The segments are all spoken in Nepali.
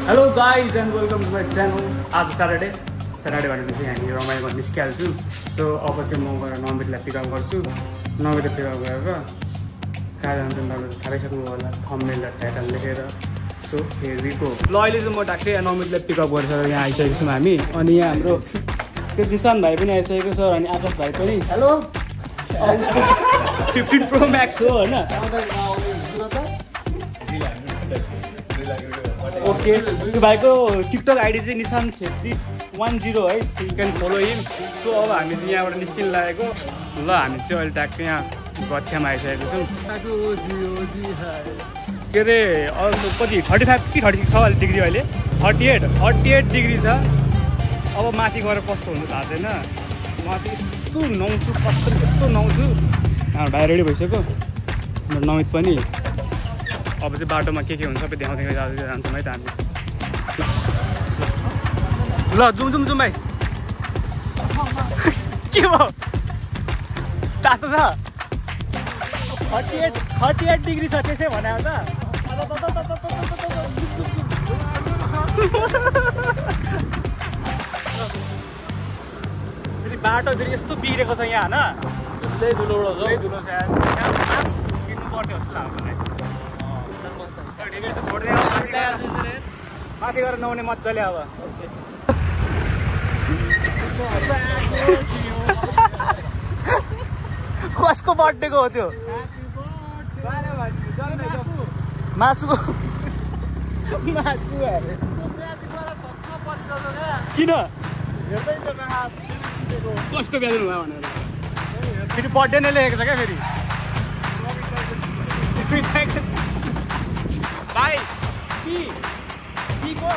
Hello guys and welcome to my channel. आज Saturday भनेपछि हामी रमाइलो गर्न निस्किहाल्छु। सो अब चाहिँ म गएर नमितलाई पिकअप गर्छु। नमितलाई पिकअप गरेर कहाँ जान्छ तपाईँले थाहा पाइसक्नु होला थम्बनेल र टाइटल लेखेर। So here we go. ल अहिले चाहिँ म ट्याक्कै नमितलाई पिकअप गरेर यहाँ आइसकेको छौँ हामी। अनि यहाँ हाम्रो त्यो निशान भाइ पनि आइसकेको छ अनि आकाश भाइ पनि। हेलो 15 Pro Max हो हैन? ओके त्यो भाइको टिकटक आइडी चाहिँ निशान छेत्री 10 है। So you can follow him. So अब हामी चाहिँ यहाँबाट निस्किन लागेको। ल हामी चाहिँ अहिले ट्याक्कै यहाँ गच्छामा आइसकेको छौँ। के अरे कति 35 कि 36 छ अहिले डिग्री अहिले 38 डिग्री छ। अब माथि गएर कस्तो हुन्छ थाहा छैन। माथि यस्तो नुहाउँछु कस्तो नुहाउँछु। भाइ रेडी भइसक्यो नमित पनि। अब चाहिँ बाटोमा के हुन्छ सबै देखाउँदै जान्छौँ है त हामी। ल जुम भाइ। के भयो तातो छ 38 डिग्री छ त्यसै भने त। फेरि बाटो फेरि यस्तो बिग्रेको छ यहाँ होइन। धुलो छ किन्नु पर्थ्यो जस्तो लाग्छ मलाई। माथि गएर नहुने मजाले अब। कसको बर्थडेको हो त्यो? मासुको किन कसको बिहा दिनुभयो भनेर फेरि बर्थडे नै लेखेको छ क्या फेरि भाइ को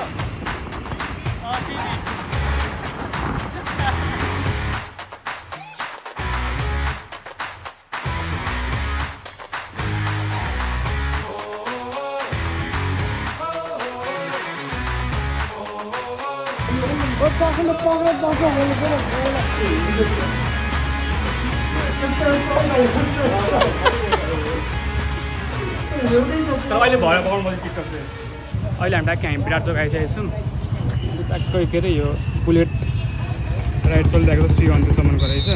अहिले भयो पाउनु मैले टिकटक चाहिँ। अहिले हामी ट्याक्कै हामी विराट चोक आइसकेको छौँ। ट्याक्कै के अरे यो बुलेट राइड चलिरहेको छ। श्रीगन्धसम्मको रहेछ।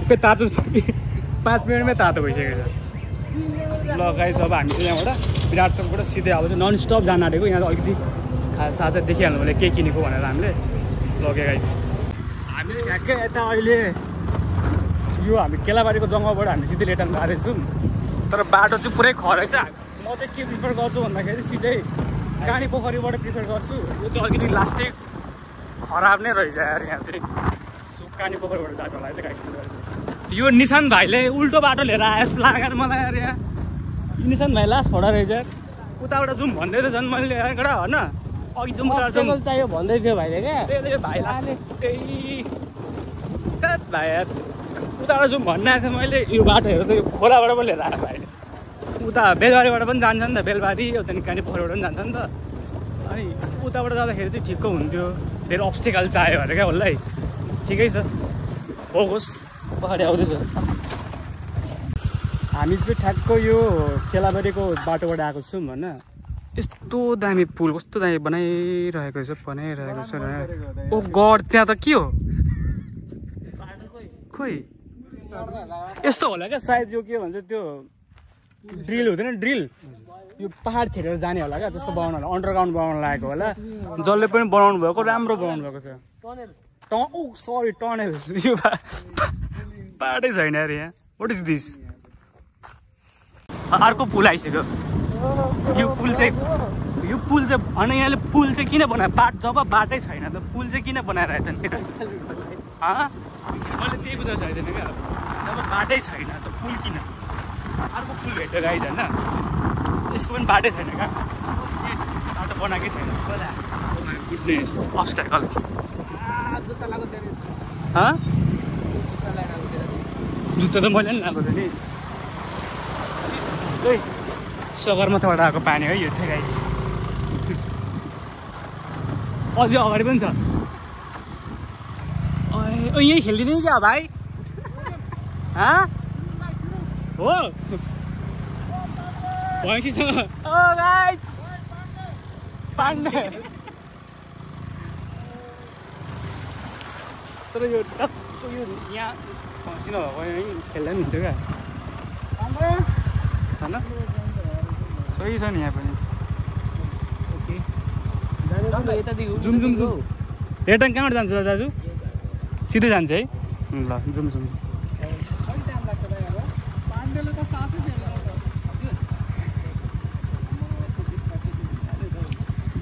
ओके तातो 5 मिनटमै तातो भइसकेको छ। ल गाइस अब हामी चाहिँ यहाँबाट विराट चोकबाट सिधै अब चाहिँ नन स्टप जान आँटेको। यहाँ अलिकति साझा देखिहाल्नु भने के किनेको भनेर हामीले लगे गाइस। हामी ठ्याक्कै यता अहिले यो हामी केलाबारीको जङ्गलबाट हामी सिधै रिटर्न जाँदैछौँ। तर बाटो चाहिँ पुरै खरै छ। म चाहिँ के प्रिफर गर्छु भन्दाखेरि सिधै काँडी पोखरीबाट प्रिफर गर्छु। यो चाहिँ अलिकति लास्टै खराब नै रहेछ यार यहाँ चाहिँ। काँडी पोखरीबाट जाएको होला चाहिँ गाइस। यो निशान भाइले उल्टो बाटो लिएर आए जस्तो लाग्यो मलाई यार। यहाँ निशान भाइ लास्ट खडा रहेछ यार। उताबाट जाउँ भन्दै थियो झन् मैले यहाँबाट होइन अघि जाउँ चाहियो भन्दै थियो भाइले क्या। त्यही भाइ त्यही भाइ यार उताबाट जाउँ भन्न आएको थिएँ मैले। यो बाटोहरू त यो खोलाबाट पनि लिएर आयो भाइले। उता बेलबारीबाट पनि जान्छ नि त बेलबारी उता काँडी पोखरीबाट पनि जान्छ नि त। अनि उताबाट जाँदाखेरि चाहिँ ठिक्क हुन्थ्यो। धेरै अब्स्टिकल चाहियो अरे क्या उसलाई। ठिकै छ होस् पछाडि आउँदैछ। हामी चाहिँ ठ्याक्क यो केलाबारीको बाटोबाट आएको छौँ होइन। यस्तो दामी पुल कस्तो दामी बनाइरहेको छ ओ गड त्यहाँ त के हो खोइ यस्तो होला क्या सायद। यो के भन्छ त्यो ड्रिल हुँदैन ड्रिल यो पहाड छेडेर जाने होला क्या। जस्तो बनाउनु होला अन्डरग्राउन्ड बनाउनु लागेको होला। जसले पनि बनाउनु भएको राम्रो बनाउनु भएको छ। सरी टनेल यो पाहाडै छैन अरे यहाँ। What is this? अर्को पुल आइसक्यो। यो पुल चाहिँ होइन यहाँले पुल चाहिँ किन बनायो? जब बाटै छैन त पुल चाहिँ किन बनाइरहेको छ नि? मैले त्यही बुझ्न सकेको छैन क्या। जब बाटै छैन त पुल किन? अर्को पुल भेट्यो गाइज होइन। यसको पनि बाटै छैन क्या। बाटो बनाएकै छैन। गुडनेस अब्स्टाकल। जुत्ता त मैले पनि लगाएको छु नि। सगरमाथाबाट आएको पानी है यो चाहिँ गाइस। अझै अगाडि पनि छ। यही खेलिदिने क्या भाइ? हो भैँसीसँग पाण्डे तर यो यहाँ फसिनु भएको यहीँ खेल्दा पनि हुन्थ्यो क्या होइन सही छ नि यहाँ पनि ओके जुम रिटर्न कहाँबाट जान्छ दाजु सिधै जान्छ है ल जुम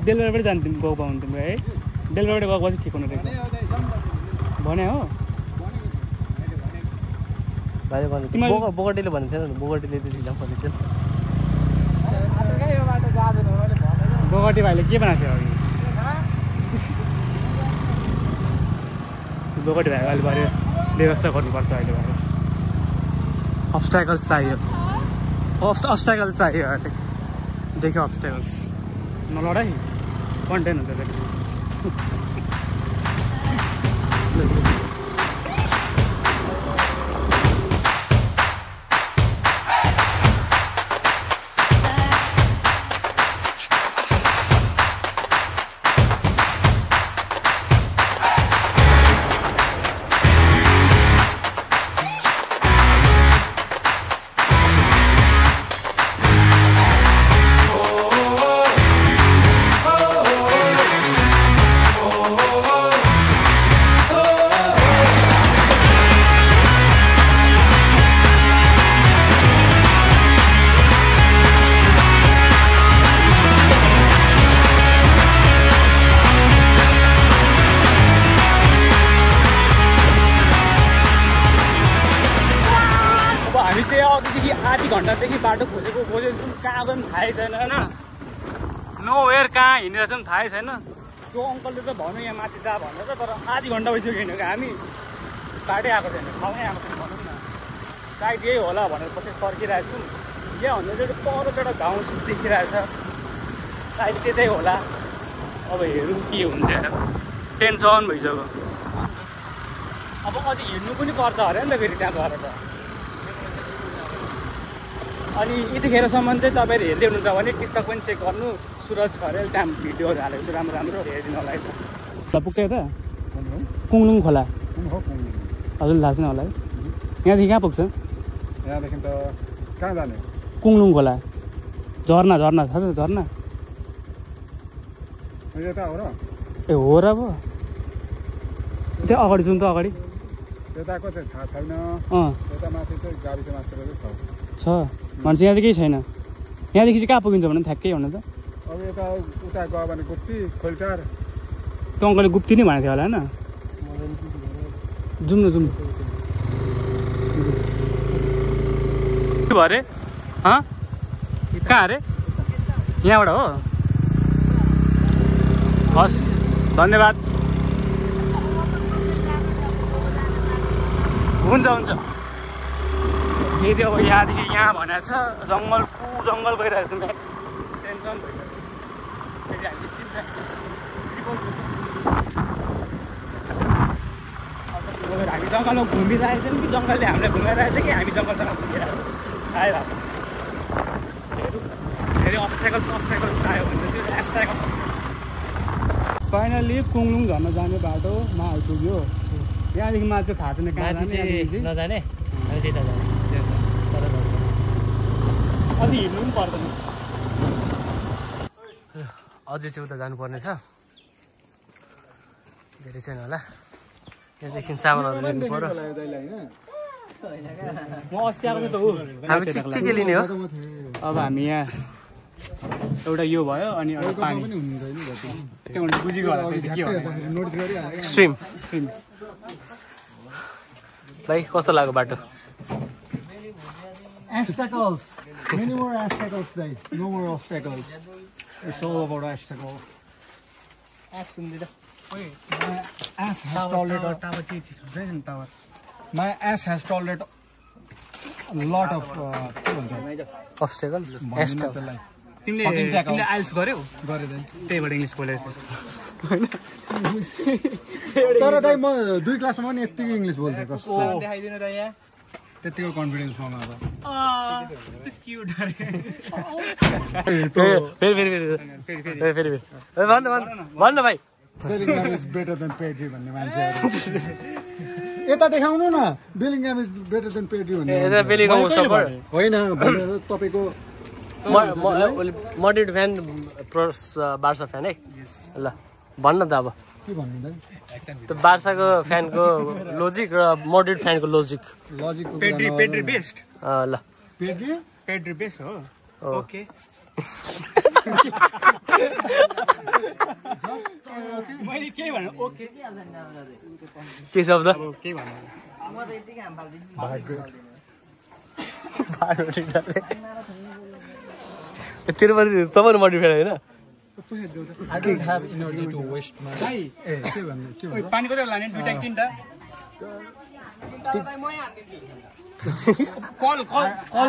डेलिभरीबाट जान्थ्यौँ गएको पाउँथ्यौँ है डेलिभरीबाट गएको चाहिँ ठिक हुनु रहेछ भने हो बोगटीले भनेको थिएन बोगटीले त्यति भनेको थिएन बोगटी भाइले के बनाएको थियो अघि बोगटी भाइको अहिले भरे व्यवस्था गर्नुपर्छ अहिले भरे अब्स्ट्याकल्स चाहियो अब्स्ट्याकल्स चाहियो अहिले देख्यो अब्स्ट्याकल्स नलड है कन्टेन्ट हुन्छ फेरि आधी घन्टादेखि बाटो खोजेको छौँ कहाँ गयो पनि थाहै छैन होइन नो वेयर कहाँ हिँडेर चाहिँ थाहै छैन त्यो अङ्कलले त भन्नु यहाँ माथि जा भनेर तर आधी घन्टा भइसक्यो हिँडेको हामी बाटै आएको छैन ठाउँमै आएको छैन भनौँ न सायद यही होला भनेर पछि पर्खिरहेको छौँ यहाँ भन्दा चाहिँ पर एउटा गाउँ देखिरहेछ सायद त्यतै होला अब हेरौँ के हुन्छ टेन्सन भइसक्यो अब अझै हिँड्नु पनि पर्छ अरे नि त फेरि त्यहाँ गएर त अनि यतिखेरसम्म चाहिँ तपाईँहरू हेर्दै हुनुहुन्छ भने टिकटक पनि चेक गर्नु सुरज खरेल त्यहाँ भिडियोहरू हालेको छु राम्रो राम्रो हेरिदिनु होला है त पुग्छ यता कुङलुङ खोला हजुर थाहा छैन होला है यहाँदेखि कहाँ पुग्छ यहाँदेखि त कहाँ जाने कुङलुङ खोला झर्ना झर्ना थाहा छ झर्ना यता हो र ए हो र पो त्यो अगाडि जुन त अगाडि त्यताको चाहिँ थाहा छैन यता माथि चाहिँ गाविस मास्टर छ भन्छ यहाँ चाहिँ केही छैन यहाँदेखि चाहिँ कहाँ पुगिन्छ भने ठ्याक्कै हुन त अब यता उता गयो भने गुप्ती खोल्टार त्यो अङ्कलले गुप्ती नै भनेको थियो होला होइन जाउँ न जाउँ के भयो अरे कहाँ अरे यहाँबाट हो हस् धन्यवाद हुन्छ हुन्छ फेरि अब यहाँदेखि यहाँ भनेको छ जङ्गल गइरहेको छौँ टेन्सन भइसक्यो फेरि हामी जङ्गलमा घुमिरहेको छौँ कि जङ्गलले हामीलाई घुमाइरहेको छ कि हामी जङ्गलसँग घुमिरहेको आइरहेको फेरि अब्स्ट्याकल्स आयो भने चाहिँ एस्ट्याकल्स फाइनल्ली कुङलुङ झर्न जाने बाटोमा आइपुग्यो यहाँदेखि मा चाहिँ थाहा छैन कहाँ नजाने हामी त्यता जाने अझै हिँड्नु पनि पर्दैन अझै चाहिँ उता जानुपर्ने छ धेरै छैन होला यहाँदेखि सामानहरू लिनु पर्यो म अस्ति आएको त हो हामी के लिने हो अब हामी यहाँ एउटा यो भयो अनि एउटा पानी त्यो भने बुझिको होला स्ट्रिम भाइ कस्तो लाग्यो बाटो Obstacles. Many more obstacles today. No more obstacles. It's all about obstacles. My ass has tolerated a lot of obstacles. तिमीले आइल्स गर्यौ त्यहीबाट इङ्ग्लिस बोलेको तर दाइ म 2 क्लासमा पनि यतिकै इङ्ग्लिस बोल्थेँ देखाइदिनु त यहाँ त्यतिको कन्फिडेन्स पाउनु अब कस्तो क्युट अरे फेरि भन्नु भाइ बेलिङह्याम इज बेटर देन पेड्री भन्ने मान्छेहरू यता देखाउनु न बेलिङह्याम इज बेटर देन पेड्री भन्ने यता बेलिङह्याम सपोर्ट होइन भनेर तपाईँको Madrid fan plus Barca fan है ल भन्न त अब के भन्नु त त्यो बार्साको फ्यानको लोजिक र मड्रिड फ्यानको लोजिक लजिकको पेड्री बेस्ट ल पेड्री बेस्ट हो ओके मैले केही भने ओके के शब्द केही भन्नु तिरुपति तपाईँ मड्रिड फ्यान होइन I don't have energy to waste my भाइ के भन्नु पानी कति लाने दुईटा कि तीनटा कल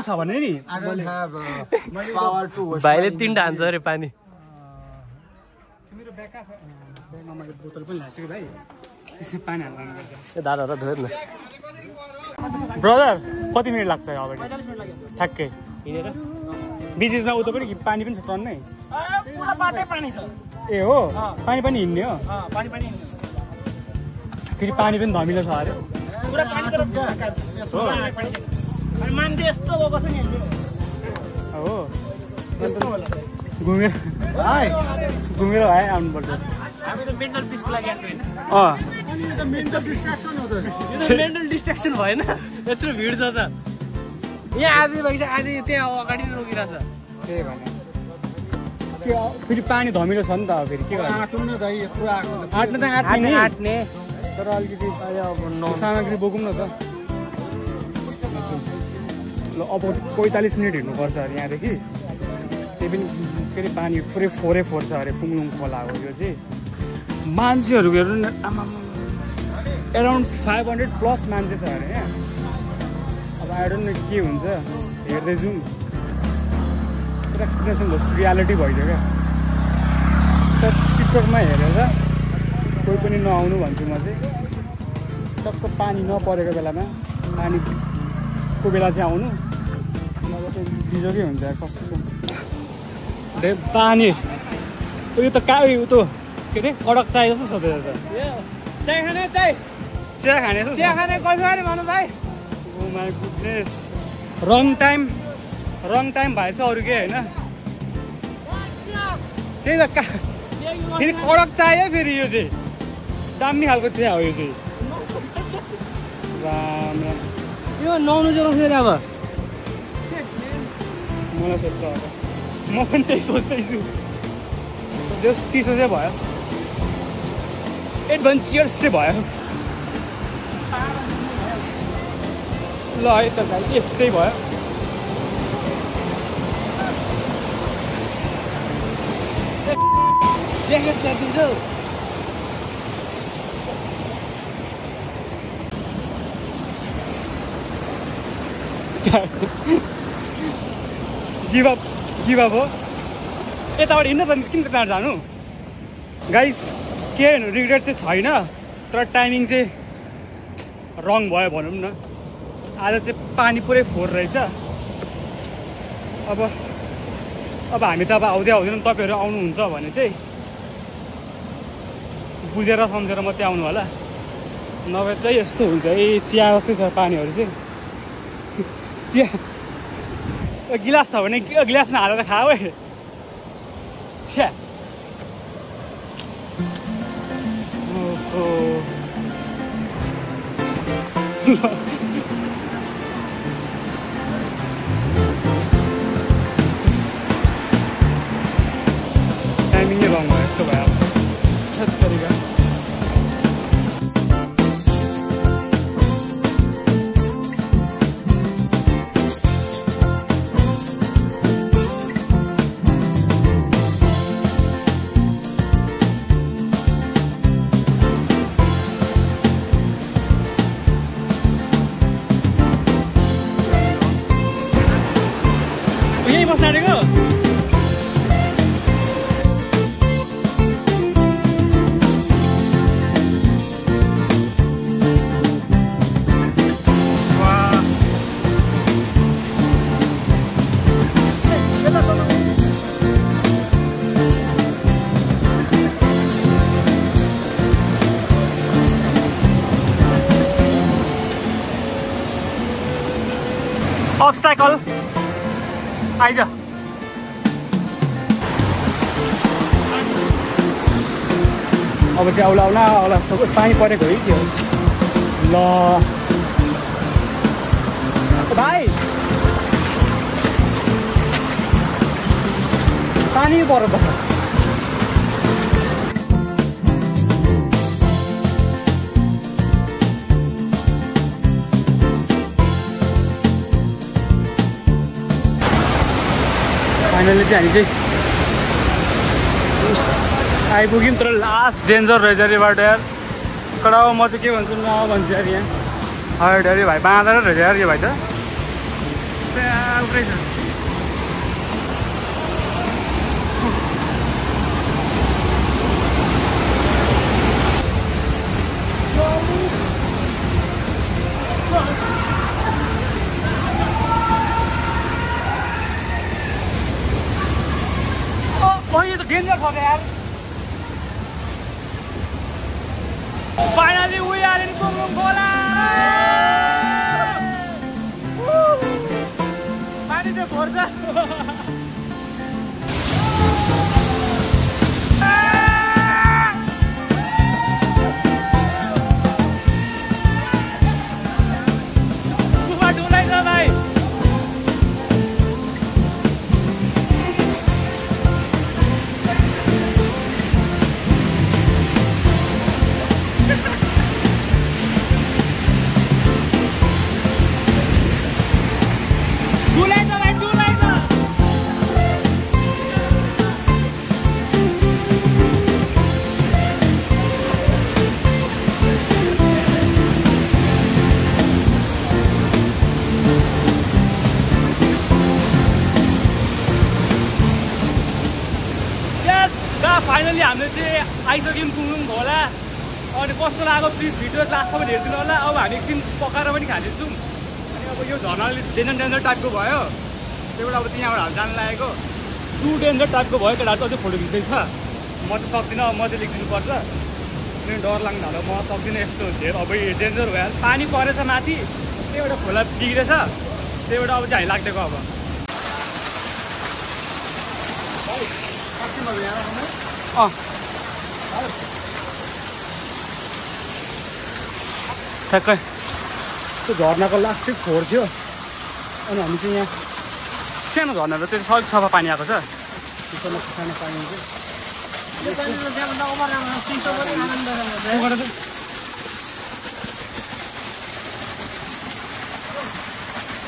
छ भने नि I don't have power to waste भाइले 3टा हान्छ अरे पानी मेरो ब्याग कहाँ छ मैले बोतल पनि ल्याएको छु भाइ यसो पानी हाल्नु पर्छ ए दादा र धोर न ब्रदर कति मिनट लाग्छ अब 45 मिनट लाग्यो ठ्याक्कै हिँडेर बिचमा उता पनि पानी पनि छ टन्नै पुरा बाटै पानी छ ए हो पानी पनि हिँड्ने हो पानी फेरि पानी पनि धमिलो छ अरे पुरा पानी तर हो अनि मान्छे यस्तो भएको छ नि हो यस्तो होला घुमेर भाइ आउनुपर्छ हामी त मेन्टल पिसको लागि आएको हैन मेन्टल डिस्ट्र्याक्सन हो त मेन्टल डिस्ट्र्याक्सन भएन यत्रो भिड छ त यहाँ आधी भइसक्यो आधी त्यहाँ अगाडि नै रोकिरहेछ त्यही भने फेरि पानी धमिलो छ नि त फेरि के गर्नु आँटौँ न दाइ यत्रो आएको आँट्न त आँट्ने आँट्ने तर अलिकति सामग्री बोकौँ न त ल अब 45 मिनट हिँड्नुपर्छ अरे यहाँदेखि त्यही पनि फेरि पानी पुरै फोहोर छ अरे पुङलुङ खोला हो यो चाहिँ मान्छेहरू हेर्नु न एराउन्ड 500 प्लस मान्छे छ अरे यहाँ अब आई डोन्ट नो के हुन्छ हेर्दै जाउँ एक्सपिरियन्स भयो रियालिटी भइदियो क्या तर टिकटकमा हेरेर कोही पनि नआउनु भन्छु म चाहिँ टक्क पानी नपरेको बेलामा पानीको बेला चाहिँ आउनु नभए चाहिँ बिजोकै हुन्छ कस्तो पानी उयो त उयो त के अरे कडक चाय जस्तो छ त्यो त चिया खाने चिया खाने जस्तो चिया खाने कहिले खाने भन्नु भाइ ओ माई गुडनेस रङ टाइम भएछ अरू के होइन त्यही त फेरि कडक चाहियो फेरि यो चाहिँ दामी खालको चिया हो यो चाहिँ राम राम यो नुहाउनु चाहिँ कसरी अब मलाई सोध्छ अब म पनि त्यही सोच्दैछु जस चिसो चाहिँ भयो एडभेन्चरस चाहिँ भयो ल है त भाइ यस्तै भयो ज्याकेट ल्याइदिन्छु गिभ अप हो यताबाट हिँड्नु त किन त्यहाँ जानु गाइस के रिग्रेट चाहिँ छैन तर टाइमिङ चाहिँ रङ भयो भनौँ न आज चाहिँ पानी पुरै फोहोर रहेछ अब हामी त अब आउँदैन तपाईँहरू आउनुहुन्छ भने चाहिँ बुझेर सम्झेर मात्रै आउनु होला नभए चाहिँ यस्तो हुन्छ चिया जस्तै छ पानीहरू चाहिँ चिया गिलास छ भने गिलासमा हालेर खाऊ है छ्या टाइमिङै रङ भयो यस्तो भयो तरिका अब्स्ट्याकल आइज। अब चाहिँ औला पानी परेको है त्यो। ल भाइ पानी पर्यो त। फाइनली चाहिँ हामी चाहिँ आइपुग्यौँ, तर लास्ट डेन्जर रहेछ अरे बाटो यार। कडा म चाहिँ के भन्छु भन्छु यार यहाँ हर्ड अरे भाइ बाँधेर रहेछ यार यो भाइ त पुरै छ। यो त डेन्जर छ यार। Finally we are in Gunung Bola. पानी चाहिँ भर्छ। गुफा डुलाइछ भाइ। फाइनली हामीले चाहिँ आइसक्यौँ कुमुङ होला। अनि कस्तो लाग्यो प्लिज भिडियो लास्टसम्म हेरिदिनु होला। अब हामी एकछिन पकाएर पनि खानेछौँ। अनि अब यो झर्नाले डेन्जर टाइपको भयो, त्यही भएर अब त्यहाँबाट हामी जानु लागेको। टु डेन्जर टाइपको भयो, केटाहरू अझै फोटो खिच्दैछ। म चाहिँ सक्दिनँ, म चाहिँ लेखिदिनुपर्छ। किनभने डर लाग्नु थाल्यो, म सक्दिनँ यस्तो धेरै। अब डेन्जर भयो, पानी परेछ माथि, त्यही भएर खोला बिग्रेछ, त्यही भएर अब चाहिँ हामी लाग्दिएको। अब ठ्याक्कै त्यो झर्नाको लास्टै फोहोर थियो। अनि हामी चाहिँ यहाँ सानो झर्ना र त्यो सबै सफा पानी आएको छ। सानो पानी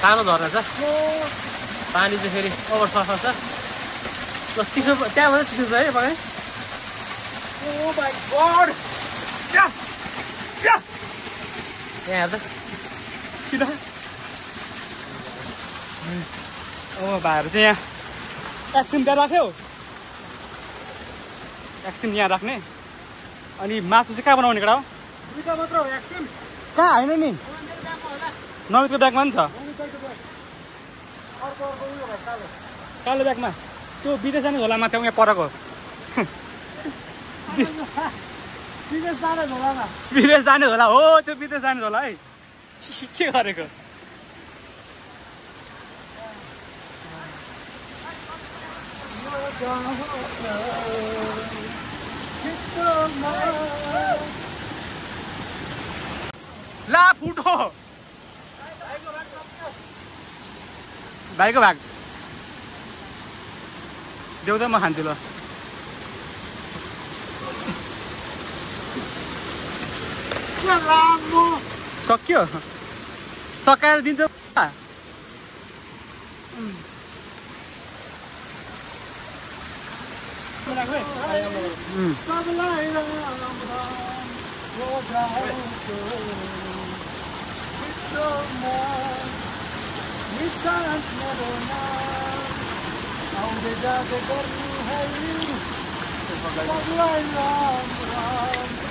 सानो झर्ना छ, पानी चाहिँ फेरि ओभर सफा छ। चिसो त्यहाँबाट चिसो छ है पकाइ। Oh my god! Yes! Yes! यहाँ हेर्दा किन अब भाइहरू चाहिँ यहाँ एक्सन त्यहाँ राख्यो, एक्सन यहाँ राख्ने। अनि मासु चाहिँ कहाँ बनाउने कडा हो? दुईटा मात्र हो एक्सन। कहाँ होइन नि, नमितको ब्यागमा पनि छ। कालो ब्यागमा त्यो विदेश जाने झोलामा थियो यहाँ परेको। विदेश जाने झोला हो त्यो, विदेश जाने झोला है। के गरेको ला फुटो भाइको भाग देऊ त, म खान्छु ल। सक्यो, सकाएर दिन्छ।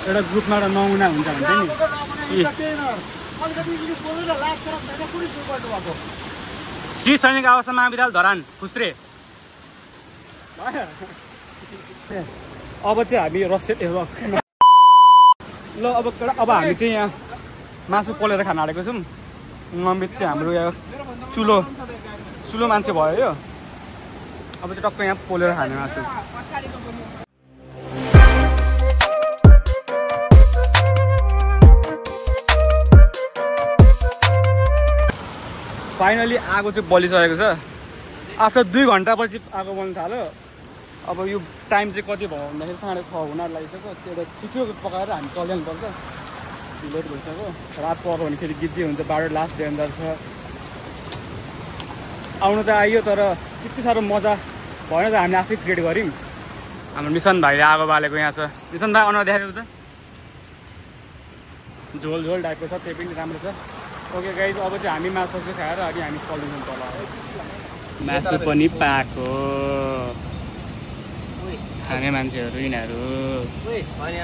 एउटा ग्रुपमा एउटा नमुना हुन्छ भन्छ नि। श्री सैनिक आवास महाविद्यालय धरान फुस्रे। अब चाहिँ हामी रसेट ल अब हामी चाहिँ यहाँ मासु पोलेर खान आँटेको छौँ। नमित चाहिँ हाम्रो यहाँ चुलो मान्छे भयो यो अब चाहिँ टक्क यहाँ पोलेर खाने मासु फाइनली आगो चाहिँ बलिसकेको छ आफ्टर 2 घन्टापछि आगो बल्न थाल्यो अब यो टाइम चाहिँ कति भयो भन्दाखेरि 6:30 हुन लागिसक्यो त्यो त छिटो पकाएर हामी चल्नुपर्छ लेट भइसक्यो रात पर्यो भने फेरि गिद्दी हुन्छ बाटो लास्ट डेन्जर छ आउनु त आइयो तर त्यति साह्रो मजा भएन त हामीले आफै क्रिएट गऱ्यौँ हाम्रो मिसन भाइले आगो बालेको यहाँ छ मिसन भाइ अनुहार देखाइदिनु त झोल टाइपको छ त्यो पनि राम्रो छ ओके गाइज अब चाहिँ हामी मासु चाहिँ खाएर अनि हामी चल्दैछौँ तल मासु पनि पाएको खाने मान्छेहरू यिनीहरू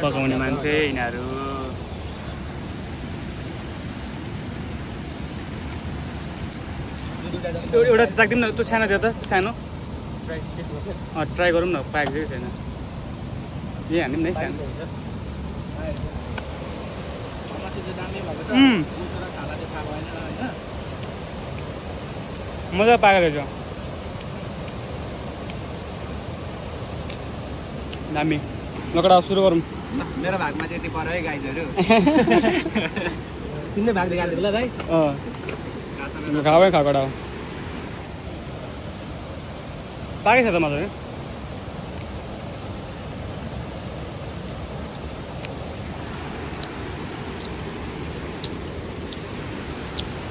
पकाउने मान्छे यिनीहरू एउटा चाख्दिउँ न त्यो सानो थियो त सानो ट्राई गरौँ न पाएको चाहिँ छैन यही हाल्यौँ न सानो मजा पाएको रहेछ दामी लकडा सुरु गरौँ मेरो भागमा चाहिँ यति पर्यो है गाइजहरू तिमीले भाग निकाल्दिनु ल भाइ खाबै खाकडा पाकै छ त मजाले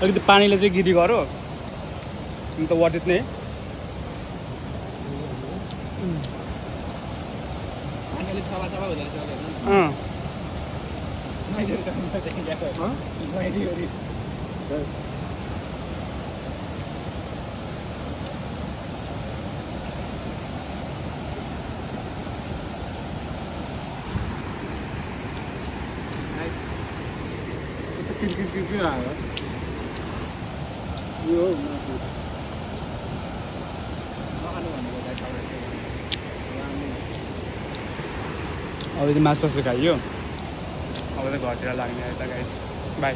अलिकति पानीले चाहिँ गिरी गऱ्यो त वाटेत नै अब चाहिँ मासु खाइयो अब चाहिँ घरतिर लाग्ने यता गाइस बाई